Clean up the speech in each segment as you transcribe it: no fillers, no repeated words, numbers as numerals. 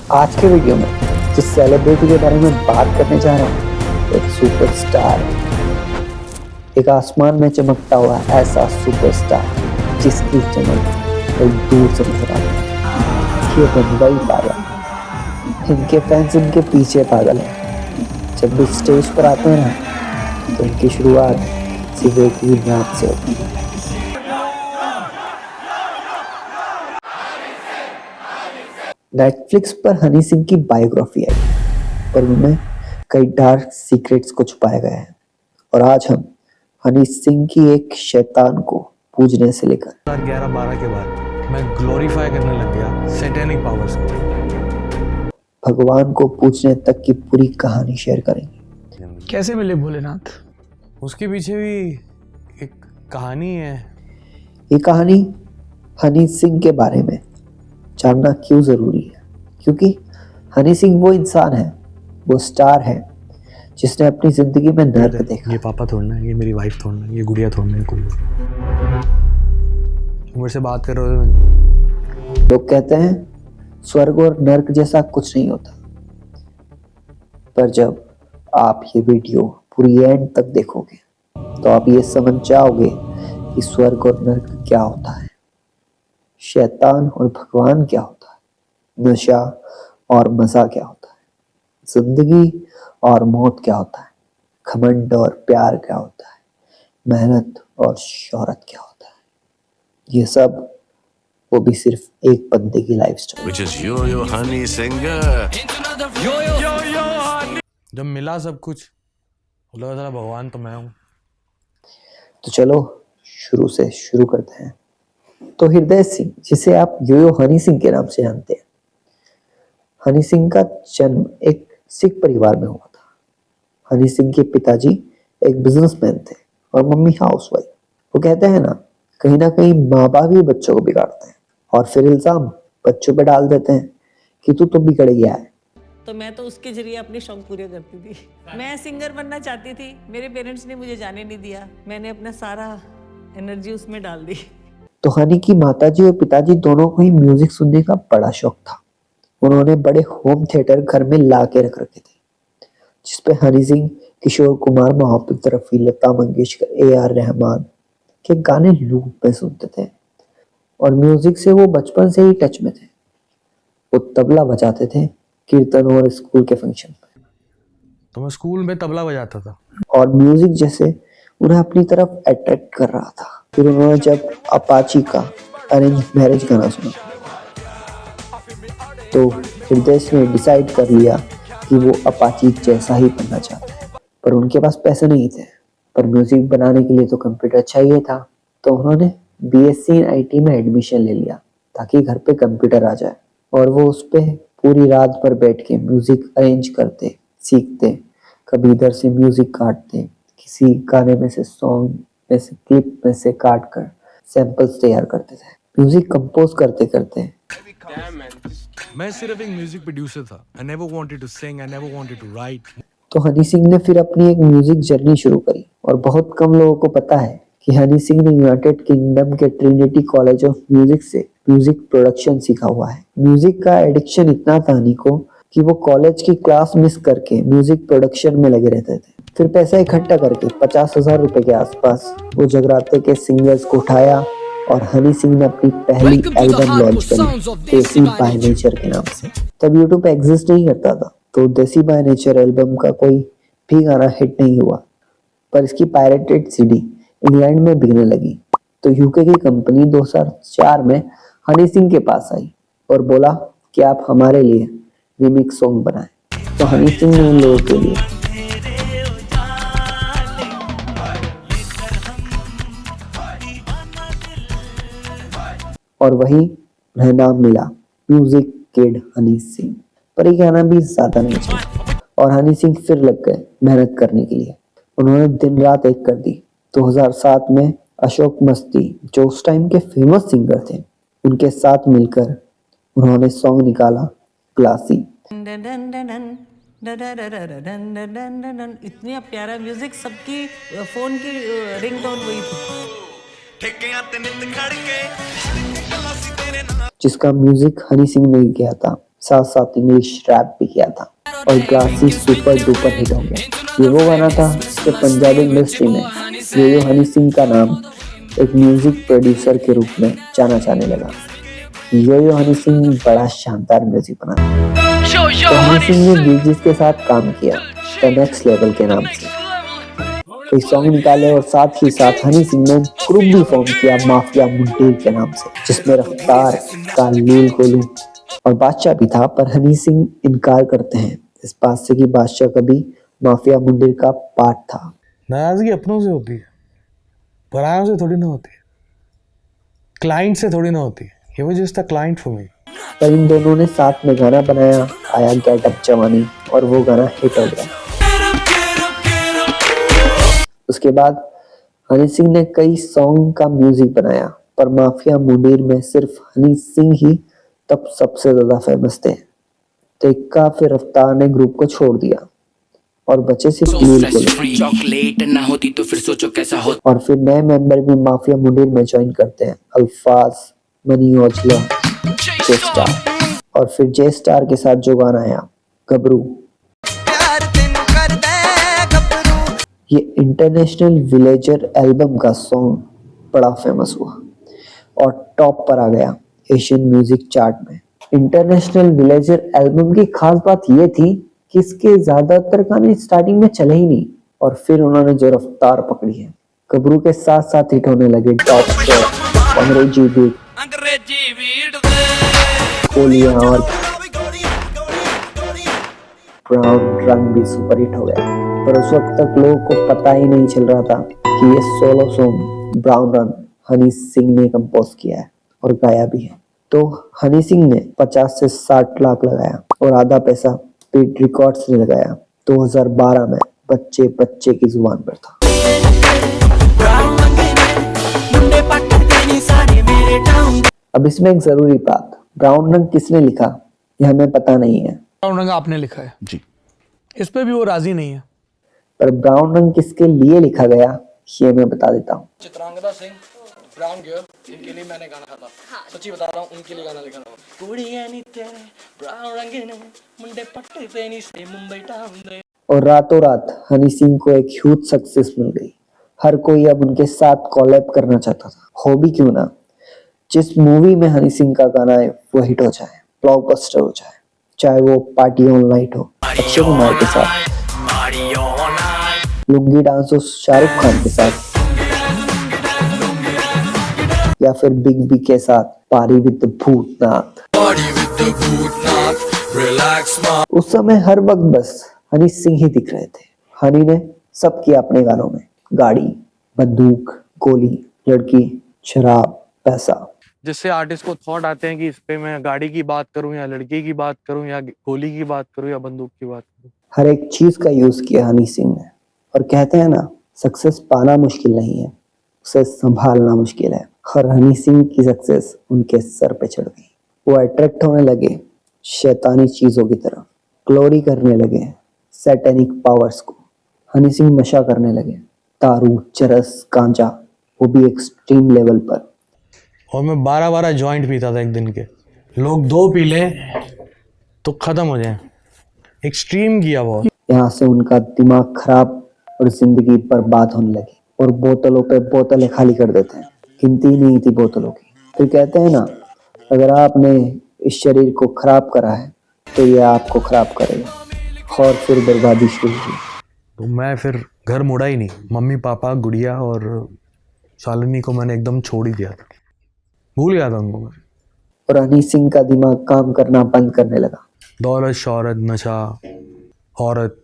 आज के वीडियो में जिस सेलिब्रिटी के बारे में बात करने जा रहा हूँ एक सुपरस्टार, एक आसमान में चमकता हुआ ऐसा सुपरस्टार जिसकी चमक एक दूर से नजर आती है। ये बंबई पागल, इनके फैंस इनके पीछे पागल है। जब भी स्टेज पर आते हैं ना तो इनकी शुरुआत सिर्फ एक ही नाम से होती है। नेटफ्लिक्स पर हनी सिंह की बायोग्राफी आई, पर उनमें कई डार्क सीक्रेट्स को छुपाए गए हैं। और आज हम हनी सिंह की एक शैतान को पूजने से लेकर 11-12 के बाद मैं ग्लोरीफाई करने लग गया सैटेनिक पावर्स को, भगवान को पूजने तक की पूरी कहानी शेयर करेंगे। कैसे मिले भोलेनाथ? उसके पीछे भी एक कहानी है। ये कहानी हनी सिंह के बारे में जानना क्यों जरूरी है, क्योंकि हनी सिंह वो इंसान है, वो स्टार है जिसने अपनी जिंदगी में नर्क देखा। ये पापा थोड़ना है, ये मेरी वाइफ थोड़ना है, ये गुड़िया थोड़ना है। कोई मेरे से बात कर रहे हो। लोग कहते हैं स्वर्ग और नर्क जैसा कुछ नहीं होता, पर जब आप ये वीडियो पूरी एंड तक देखोगे तो आप ये समझ जाओगे कि स्वर्ग और नर्क क्या होता है, शैतान और भगवान क्या होता है, नशा और मजा क्या होता है, जिंदगी और मौत क्या होता है, घमंड और प्यार क्या होता है, मेहनत और शोहरत क्या होता है। ये सब वो भी सिर्फ एक बंदे की life story. Which is Yo-Yo Honey Singer. जब मिला सब कुछ लगा था भगवान तो मैं हूँ। तो चलो शुरू से शुरू करते हैं। तो हृदय सिंह, जिसे आप योयो हनी सिंह के नाम से जानते हैं, हनी सिंह का जन्म एक सिख परिवार में हुआ था। हनी सिंह के पिताजी एक बिजनेसमैन थे और मम्मी हाउसवाइफ। वो कहते हैं ना कहीं माँ बाप ही बच्चों को बिगाड़ते हैं और फिर इल्जाम बच्चों पे डाल देते हैं कि तू तो बिगड़ गया है। तो मैं तो उसके जरिए अपने शौक पूरे करती थी। मैं सिंगर बनना चाहती थी, मेरे पेरेंट्स ने मुझे जाने नहीं दिया, मैंने अपना सारा एनर्जी उसमें डाल दी। तो हनी की माताजी और पिताजी दोनों को ही म्यूजिक सुनने का बड़ा शौक था। उन्होंने बड़े होम थिएटर घर में ला के रख रखे थे, जिसपे हनी सिंह, किशोर कुमार, मोहम्मद रफी, लता मंगेशकर, AR रहमान के गाने लूप में सुनते थे और म्यूजिक से वो बचपन से ही टच में थे। वो तबला बजाते थे कीर्तन और स्कूल के फंक्शन में, तो मैं स्कूल में तबला बजाता था और म्यूजिक जैसे उन्हें अपनी तरफ अट्रैक्ट कर रहा था। फिर उन्होंने जब अपाची का अरेंज मैरिज गाना सुना तो हृदय ने डिसाइड कर लिया कि वो अपाची जैसा ही बनना चाहता है। पर उनके पास पैसे नहीं थे, पर म्यूजिक बनाने के लिए तो कंप्यूटर चाहिए था। तो उन्होंने BSc in IT में एडमिशन ले लिया ताकि घर पे कंप्यूटर आ जाए और वो उस पे पूरी रात भर बैठ के म्यूजिक अरेंज करते, सीखते, कभी इधर से म्यूजिक काटते, किसी गाने में से सॉन्ग में से क्लिप में से काट कर सैंपल्स तैयार करते थे। म्यूजिक कंपोज करते करते मैं सिर्फ एक म्यूजिक प्रोड्यूसर था। I never wanted to sing, I never wanted to write. तो हनी सिंह ने फिर अपनी एक म्यूजिक जर्नी शुरू करी। और बहुत कम लोगों को पता है कि हनी सिंह ने यूनाइटेड किंगडम के ट्रिनिटी कॉलेज ऑफ म्यूजिक से म्यूजिक प्रोडक्शन सीखा हुआ है। म्यूजिक का एडिक्शन इतना था हनी को कि वो कॉलेज की क्लास मिस करके म्यूजिक प्रोडक्शन में लगे रहते थे। फिर पैसा इकट्ठा करके 50,000 रुपए के आसपास वो जगराते के सिंगर्स को उठाया और हनी सिंह ने अपनी पहली एल्बम लॉन्च करी देसी बाय नेचर के नाम से। तब यूट्यूब पे एग्जिस्ट नहीं करता था, तो देसी बाय नेचर एल्बम का कोई भी गाना हिट नहीं हुआ, पर इसकी पायरेटेड CD इंग्लैंड में बिकने लगी। तो UK की कंपनी 2004 में हनी सिंह के पास आई और बोला कि आप हमारे लिए रीमिक्स सॉन्ग बनाएं। तो हनी सिंह ने उन लोगों के लिए और वही उन्हें नाम मिला म्यूजिक किड हनी सिंह। पर ये गाना भी ज्यादा नहीं चला और हनी सिंह फिर लग गए मेहनत करने के लिए। उन्होंने दिन रात एक कर दी। 2007 में अशोक मस्ती, जो उस टाइम के फेमस सिंगर थे, उनके साथ मिलकर उन्होंने सॉन्ग निकाला क्लासी। इतना प्यारा म्यूजिक, सबकी फोन की रिंगटोन वही थी। जिसका म्यूजिक हनी सिंह ने किया था। साथ साथ इंग्लिश रैप भी किया था और ग्लासी सुपर डुपर हिट हो गया। ये वो गाना था जिससे पंजाबी इंडस्ट्री में यो हनी सिंह का नाम एक म्यूजिक प्रोड्यूसर के रूप में जाना जाने लगा। यो हनी सिंह बड़ा शानदार म्यूजिक बनाता तो हनी सिंह ने डीजेस के साथ काम किया द नेक्स्ट लेवल के नाम से, कई सॉन्ग निकाले और साथ ही साथ हनी सिंह ने ग्रुप भी फॉर्म किया माफिया मुंडेर के नाम से, जिसमें रफ्तार, कालील कोलू और बादशाह भी था। पर हनी सिंह इनकार करते हैं इस बात से कि बादशाह कभी माफिया मुंडेर का पार्ट था। नाराजगी अपनों से होती है, परायों से थोड़ी ना होती है, क्लाइंट से थोड़ी ना होती है। He was just a client for me. पर इन दोनों ने साथ में गाना बनाया, आया गेट अप जवानी, और वो गाना हिट हो गया। उसके बाद हनी सिंह ने कई सॉन्ग का म्यूजिक बनाया, पर माफिया मुंडेर में सिर्फ हनी सिंह ही तब सबसे ज्यादा फेमस थे। तो इक्का फिर रफ्तार ने ग्रुप को छोड़ दिया और बचे सिर्फ लील कोलू। चॉकलेट ना होती तो फिर सोचो कैसा होता। और फिर नए मेंबर भी माफिया मुंडेर में ज्वाइन करते हैं, अल्फाज, मनी औजला, जे स्टार। और फिर जे स्टार के साथ जो गाना आया गबरू, ये इंटरनेशनल विलेजर एल्बम का सॉन्ग बड़ा फेमस हुआ और टॉप पर आ गया एशियन म्यूजिक चार्ट में। इंटरनेशनल विलेजर एल्बम की खास बात ये थी कि इसके ज्यादातर गाने स्टार्टिंग में चले ही नहीं, और फिर उन्होंने जो रफ्तार पकड़ी है, गबरू के साथ साथ हिट होने लगे टॉप पे अंग्रेजी बीट, कोलियां और ब्राउन रंग भी सुपर हिट हो गया। पर उस वक्त तक लोगों को पता ही नहीं चल रहा था कि ये सोलो सॉन्ग ब्राउन रंग हनी सिंह ने कंपोज किया है और गाया भी है। तो हनी सिंह ने 50 से 60 लाख लगाया और आधा पैसा स्पीड रिकॉर्ड्स ने लगाया। 2012 में बच्चे बच्चे की जुबान पर था। अब इसमें एक जरूरी बात, ब्राउन रंग किसने लिखा यह हमें पता नहीं है। ब्राउन रंग आपने लिखा है जी। इस पे भी वो राजी नहीं है। पर ब्राउन रंग किसके लिए लिखा गया ये मैं बता देता हूँ। चित्रांगदा सिंह, ब्राउन गर्ल, इनके लिए मैंने गाना था। सच्ची बता रहा हूँ, उनके लिए गाना लिखा था। कुड़ियां नी तेरे ब्राउन रंग ने मुंडे पट्टे नी से मुंबई टाउन दे। और रातों रात हनी सिंह को एक ह्यूज सक्सेस मिल गई। हर कोई अब उनके साथ कोलैब करना चाहता था। हो भी क्यों ना, जिस मूवी में हनी सिंह का गाना है वो हिट हो जाए, ब्लॉकबस्टर हो जाए, चाहे वो पार्टी ऑन नाइट हो अक्षय कुमार के साथ, लुंगी डांस हो शाहरुख खान के साथ, या फिर बिग बी के साथ पारी विद भूतनाथ। उस समय हर वक्त बस हनी सिंह ही दिख रहे थे। हनी ने सब किया अपने गानों में, गाड़ी, बंदूक, गोली, लड़की, शराब, पैसा। जिससे आर्टिस्ट को थॉट आते हैं कि इस पे मैं गाड़ी की बात करूं या लड़की की बात करूं या गोली की बात करूं या बंदूक की बात करूं। हर एक चीज का यूज किया हनी सिंह ने। और कहते हैं ना, सक्सेस पाना मुश्किल नहीं है, उसे संभालना मुश्किल है। और हनी सिंह की सक्सेस उनके सर पे चढ़ गई। वो अट्रैक्ट होने लगे शैतानी चीजों की तरफ, ग्लोरी करने लगे सैटेनिक पावर्स को। हनी सिंह नशा करने लगे, दारू, चरस, गांजा, वो भी एक्सट्रीम लेवल पर। और मैं 12-12 जॉइंट पीता था एक दिन के। लोग 2 पी ले तो खत्म हो जाए, एक्सट्रीम किया बहुत। यहाँ से उनका दिमाग खराब और जिंदगी बर्बाद होने लगी और बोतलों पे बोतलें खाली कर देते हैं, गिनती नहीं थी बोतलों की। फिर कहते हैं ना, अगर आपने इस शरीर को खराब करा है तो ये आपको खराब करेगा, और फिर बर्बादी शुरू हुई। तो मैं फिर घर मुड़ा ही नहीं। मम्मी पापा, गुड़िया और शालिनी को मैंने एकदम छोड़ ही दिया था, भूल गया था उनको मैं। और हनी सिंह का दिमाग काम करना बंद करने लगा। दौलत, शौहरत, नशा, औरत,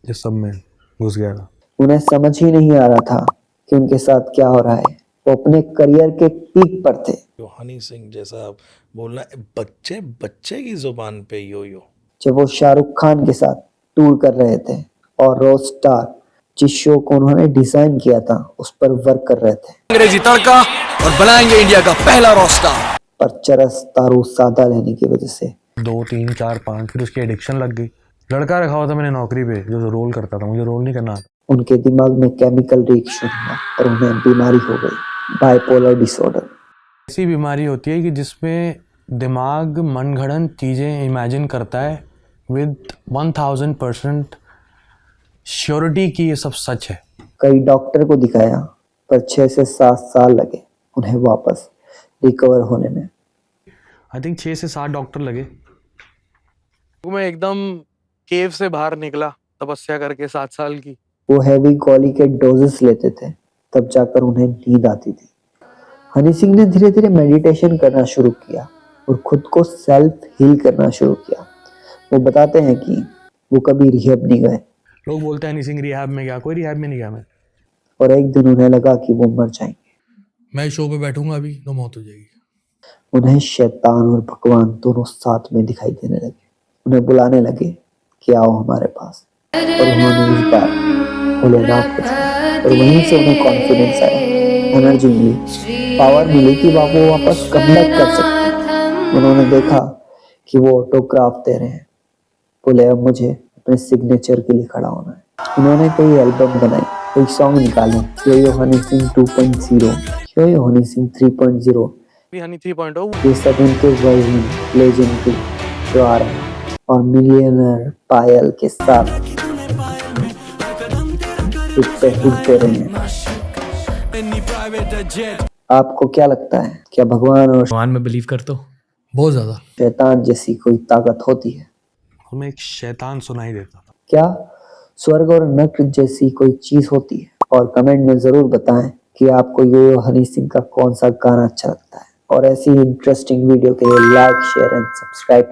ये सब में घुस गया था। उन्हें समझ ही नहीं आ रहा था कि उनके साथ क्या हो रहा है। वो अपने करियर के पीक पर थे। जो हनी सिंह जैसा बोलना, बच्चे बच्चे की जुबान पे यो यो। जब वो शाहरुख खान के साथ टूर कर रहे थे और रोज स्टार, जिस शो को उन्होंने डिजाइन किया था, उस पर वर्क कर रहे थे। अंग्रेजी तड़का और बनाएंगे इंडिया का पहला रोस्टर। पर चरस, दारू सादा लेने की वजह से 2, 3, 4, 5 फिर उसकी एडिक्शन लग गई। लड़का रखा हुआ था मैंने नौकरी पे जो रोल करता था, मुझे रोल नहीं करना आता। उनके दिमाग में केमिकल रिएक्शन हुआ और उन्हें बीमारी हो गई, बाइपोलर डिसऑर्डर। ऐसी बीमारी होती है कि जिसमें दिमाग मनगढ़ंत चीज़ें इमेजिन करता है विद 1000% श्योरिटी कि ये सब सच है। कई डॉक्टर को दिखाया पर 6 से 7 साल लगे उन्हें वापस रिकवर होने में। आई थिंक 6 से 7 डॉक्टर लगे। तो मैं एकदम केव से बाहर निकला तपस्या करके 7 साल की। वो हैवी गोली के डोजेस लेते थे, तब जाकर उन्हें नींद आती थी। हनी सिंह ने धीरे धीरे मेडिटेशन करना शुरू किया और खुद को सेल्फ हील करना शुरू किया। वो बताते हैं कि वो कभी रिहैब नहीं गए लोग बोलते हैं हनी सिंह रिहैब में गया, कोई रिहैब में नहीं गया मैं। और एक दिन उन्हें लगा कि वो मर जाएंगे। मैं शो पे बैठूंगा अभी तो मौत हो जाएगी। उन्हें शैतान और भगवान दोनों साथ में दिखाई देने लगे। उन्हें बुलाने लगे कि आओ हमारे पास, और उन्होंने इस बार भोलेनाथ को चुना। और वहीं से उन्हें कॉन्फिडेंस आया, एनर्जी मिली, पावर मिली कि वो वापस कमबैक कर सकते। उन्होंने देखा कि वो ऑटोग्राफ दे रहे हैं। बोले अब मुझे अपने सिग्नेचर के लिए खड़ा होना है। उन्होंने कई एल्बम बनाए, कई सॉन्ग निकाले, यो यो हनी सिंह 2.0, यो यो हनी सिंह 3.0, हनी 3.0। ये सब उनके वर्जन लेजेंडरी जो आ रहे हैं। और मिलियनर पायल के साथ हिट पे हिट दे रहे हैं। आपको क्या लगता है, क्या भगवान और भगवान में बिलीव करते हो? बहुत ज्यादा। शैतान जैसी कोई ताकत होती है? हमें एक शैतान सुनाई देता था। क्या स्वर्ग और नर्क जैसी कोई चीज होती है? और कमेंट में जरूर बताएं कि आपको यो यो हनी सिंह का कौन सा गाना अच्छा लगता है। और ऐसी इंटरेस्टिंग वीडियो के लिए लाइक, शेयर एंड सब्सक्राइब